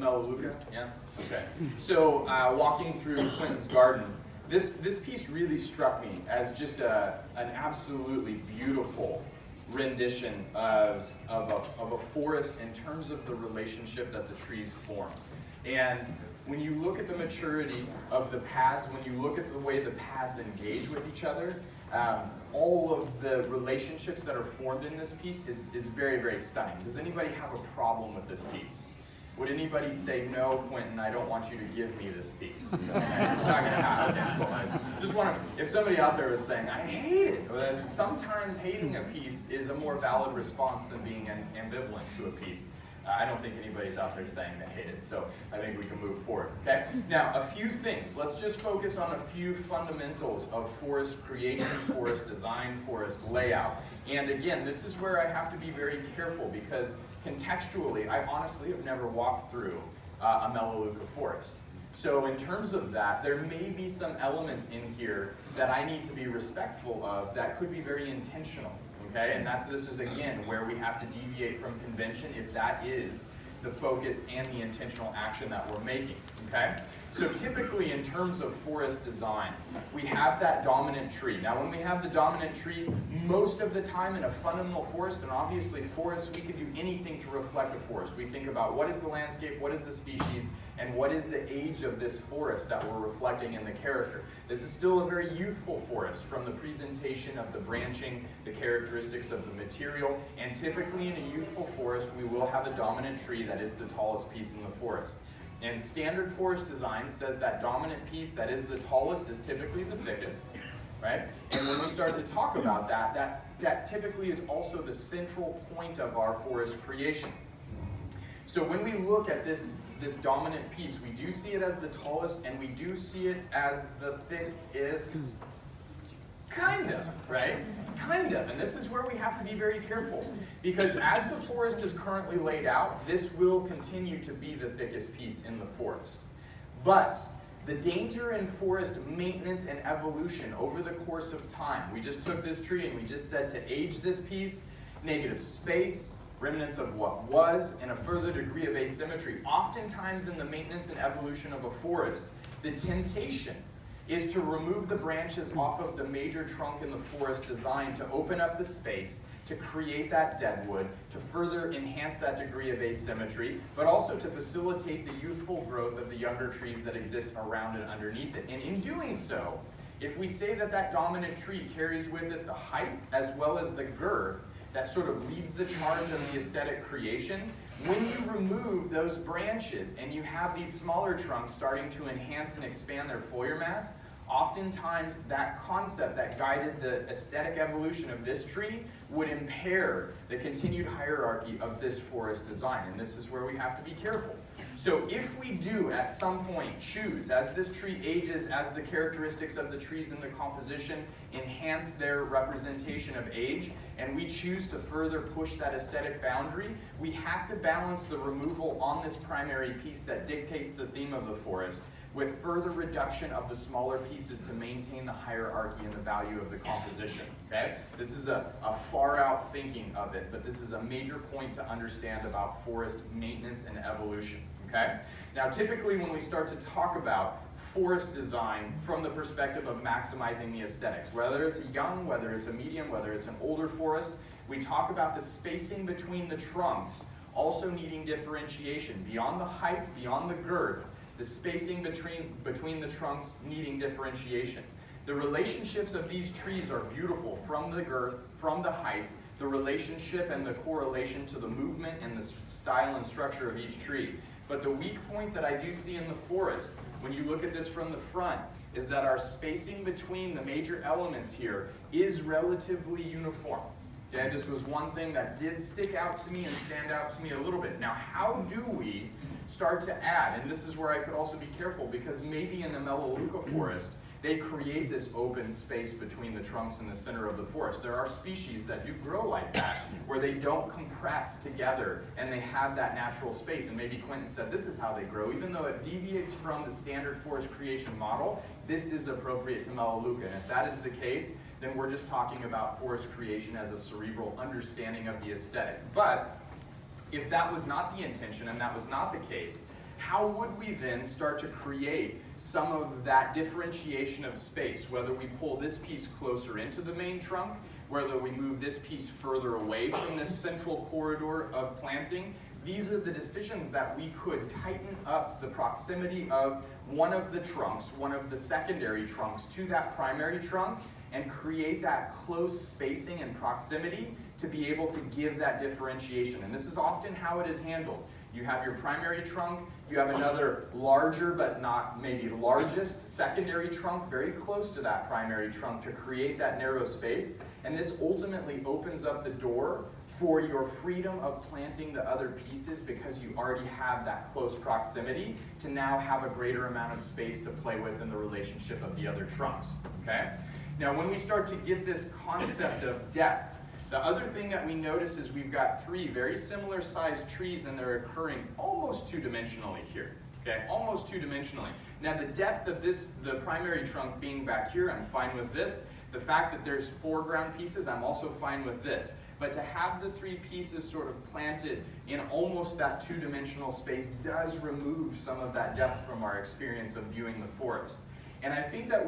Melaleuca? Yeah? Okay. So walking through Quentin's garden, this piece really struck me as just an absolutely beautiful rendition of a forest in terms of the relationship that the trees form. And when you look at the maturity of the pads, when you look at the way the pads engage with each other, all of the relationships that are formed in this piece is very, very stunning. Does anybody have a problem with this piece? Would anybody say, no, Quentin, I don't want you to give me this piece? Okay, it's not going to happen. Okay, cool. I just want to, if somebody out there was saying, I hate it, sometimes hating a piece is a more valid response than being ambivalent to a piece. I don't think anybody's out there saying they hate it, so I think we can move forward, okay? Now, a few things. Let's just focus on a few fundamentals of forest creation, forest design, forest layout. And again, this is where I have to be very careful because contextually, I honestly have never walked through a Melaleuca forest. So in terms of that, there may be some elements in here that I need to be respectful of that could be very intentional. Okay, and this is again where we have to deviate from convention if that is the focus and the intentional action that we're making. Okay, so typically in terms of forest design, we have that dominant tree. Now when we have the dominant tree, most of the time in a fundamental forest, and obviously forests, we can do anything to reflect a forest. We think about what is the landscape, what is the species, and what is the age of this forest that we're reflecting in the character. This is still a very youthful forest from the presentation of the branching, the characteristics of the material, and typically in a youthful forest we will have a dominant tree that is the tallest piece in the forest. And standard forest design says that dominant piece that is the tallest is typically the thickest, right? And when we start to talk about that, that typically is also the central point of our forest creation. So when we look at this dominant piece, we do see it as the tallest and we do see it as the thickest, kind of, right? Kind of, and this is where we have to be very careful because as the forest is currently laid out, this will continue to be the thickest piece in the forest. But the danger in forest maintenance and evolution over the course of time, we just took this tree and we just said to age this piece, negative space, remnants of what was, and a further degree of asymmetry. Oftentimes in the maintenance and evolution of a forest, the temptation is to remove the branches off of the major trunk in the forest design to open up the space, to create that deadwood, to further enhance that degree of asymmetry, but also to facilitate the youthful growth of the younger trees that exist around and underneath it. And in doing so, if we say that that dominant tree carries with it the height as well as the girth, that sort of leads the charge on the aesthetic creation. When you remove those branches and you have these smaller trunks starting to enhance and expand their foliar mass, oftentimes that concept that guided the aesthetic evolution of this tree would impair the continued hierarchy of this forest design. And this is where we have to be careful. So if we do at some point choose, as this tree ages, as the characteristics of the trees in the composition enhance their representation of age, and we choose to further push that aesthetic boundary, we have to balance the removal on this primary piece that dictates the theme of the forest with further reduction of the smaller pieces to maintain the hierarchy and the value of the composition, okay? This is a far out thinking of it, but this is a major point to understand about forest maintenance and evolution, okay? Now, typically when we start to talk about forest design from the perspective of maximizing the aesthetics, whether it's a young, whether it's a medium, whether it's an older forest, we talk about the spacing between the trunks also needing differentiation. Beyond the height, beyond the girth, the spacing between the trunks needing differentiation. The relationships of these trees are beautiful from the girth, from the height, the relationship and the correlation to the movement and the style and structure of each tree. But the weak point that I do see in the forest, when you look at this from the front, is that our spacing between the major elements here is relatively uniform. Okay, this was one thing that did stick out to me and stand out to me a little bit. Now, how do we start to add, and this is where I could also be careful, because maybe in the Melaleuca forest, they create this open space between the trunks in the center of the forest. There are species that do grow like that, where they don't compress together and they have that natural space. And maybe Quentin said this is how they grow. Even though it deviates from the standard forest creation model, this is appropriate to Melaleuca. And if that is the case, then we're just talking about forest creation as a cerebral understanding of the aesthetic. But if that was not the intention and that was not the case, how would we then start to create some of that differentiation of space, whether we pull this piece closer into the main trunk, whether we move this piece further away from this central corridor of planting? These are the decisions that we could tighten up the proximity of one of the trunks, one of the secondary trunks, to that primary trunk, and create that close spacing and proximity to be able to give that differentiation. And this is often how it is handled. You have your primary trunk, you have another larger but not maybe largest secondary trunk very close to that primary trunk to create that narrow space. And this ultimately opens up the door for your freedom of planting the other pieces because you already have that close proximity to now have a greater amount of space to play with in the relationship of the other trunks, okay? Now when we start to get this concept of depth, the other thing that we notice is we've got three very similar sized trees and they're occurring almost two-dimensionally here, okay? Almost two-dimensionally. Now the depth of the primary trunk being back here, I'm fine with this. The fact that there's foreground pieces, I'm also fine with this. But to have the three pieces sort of planted in almost that two-dimensional space does remove some of that depth from our experience of viewing the forest. And I think that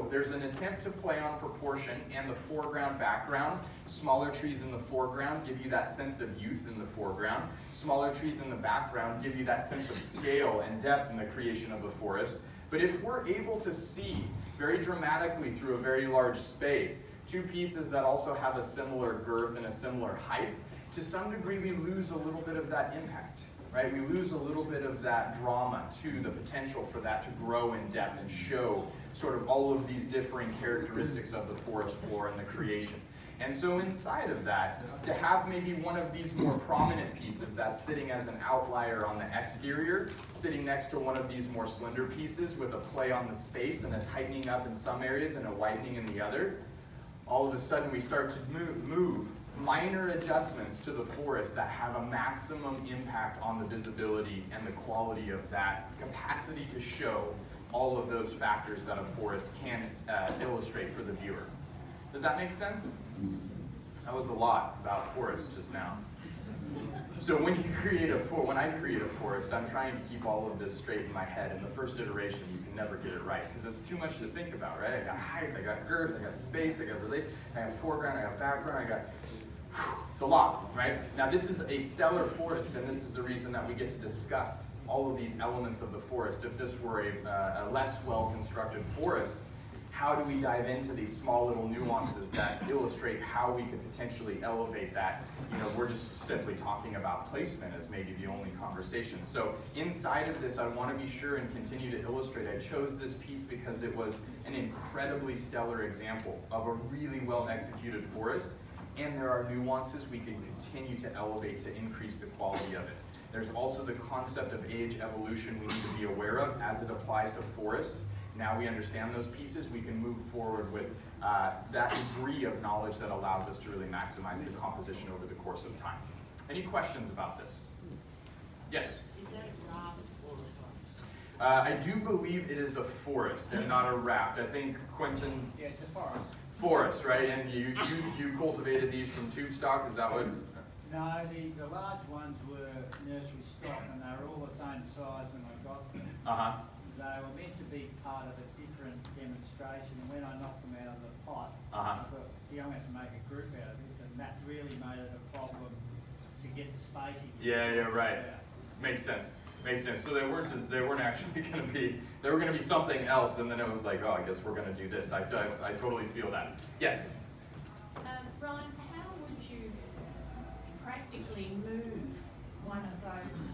there's an attempt to play on proportion and the foreground background. Smaller trees in the foreground give you that sense of youth in the foreground. Smaller trees in the background give you that sense of scale and depth in the creation of the forest. But if we're able to see very dramatically through a very large space, two pieces that also have a similar girth and a similar height, to some degree we lose a little bit of that impact. Right? We lose a little bit of that drama to the potential for that to grow in depth and show sort of all of these differing characteristics of the forest floor and the creation. And so inside of that, to have maybe one of these more prominent pieces that's sitting as an outlier on the exterior, sitting next to one of these more slender pieces with a play on the space and a tightening up in some areas and a widening in the other, all of a sudden we start to move minor adjustments to the forest that have a maximum impact on the visibility and the quality of that capacity to show all of those factors that a forest can illustrate for the viewer. Does that make sense? That was a lot about forest just now. So when I create a forest, I'm trying to keep all of this straight in my head. In the first iteration, you can never get it right because it's too much to think about, right? I got height, I got girth, I got space, I got foreground, I got background, it's a lot, right? Now this is a stellar forest, and this is the reason that we get to discuss all of these elements of the forest. If this were a less well-constructed forest, how do we dive into these small little nuances that illustrate how we could potentially elevate that? You know, we're just simply talking about placement as maybe the only conversation. So inside of this, I want to be sure and continue to illustrate. I chose this piece because it was an incredibly stellar example of a really well-executed forest. And there are nuances we can continue to elevate to increase the quality of it. There's also the concept of age evolution we need to be aware of as it applies to forests. Now we understand those pieces, we can move forward with that degree of knowledge that allows us to really maximize the composition over the course of time. Any questions about this? Yes? Is that a raft or a forest? I do believe it is a forest and not a raft. I think Quentin... Yes, it's a forest. Forest, right? And you cultivated these from tube stock, is that what? No, the large ones were nursery stock and they were all the same size when I got them. Uh-huh. They were meant to be part of a different demonstration, and when I knocked them out of the pot, Uh-huh. I thought, I'm going to have to make a group out of this, and that really made it a problem to get the spacing. Yeah, right. Makes sense. Makes sense. So they weren't actually going to be, they were going to be something else, and then it was like, oh, I guess we're going to do this. I totally feel that. Yes? Brian, how would you practically move one of those,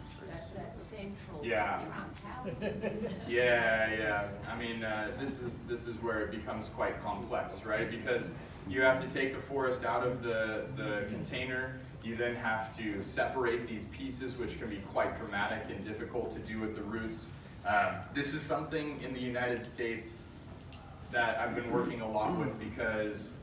that central trunk? How would you do that? Yeah. I mean, this is where it becomes quite complex, right? Because you have to take the forest out of the container. You then have to separate these pieces, which can be quite dramatic and difficult to do with the roots. This is something in the United States that I've been working a lot with because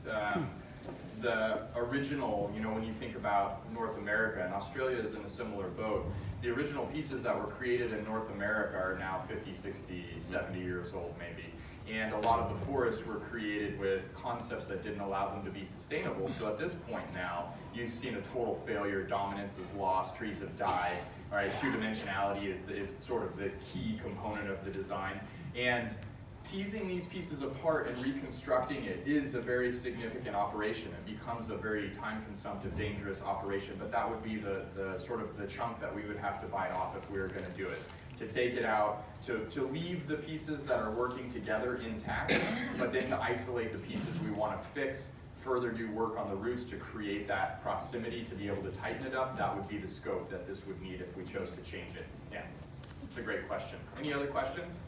the original, when you think about North America, and Australia is in a similar boat, the original pieces that were created in North America are now 50, 60, 70 years old maybe. And a lot of the forests were created with concepts that didn't allow them to be sustainable. So at this point now, you've seen a total failure, dominance is lost, trees have died, All right, two-dimensionality is sort of the key component of the design. And teasing these pieces apart and reconstructing it is a very significant operation. It becomes a very time-consumptive, dangerous operation, but that would be the sort of the chunk that we would have to bite off if we were going to do it. To take it out, to leave the pieces that are working together intact, but then to isolate the pieces we want to fix, further do work on the roots to create that proximity to be able to tighten it up. That would be the scope that this would need if we chose to change it. Yeah, it's a great question. Any other questions?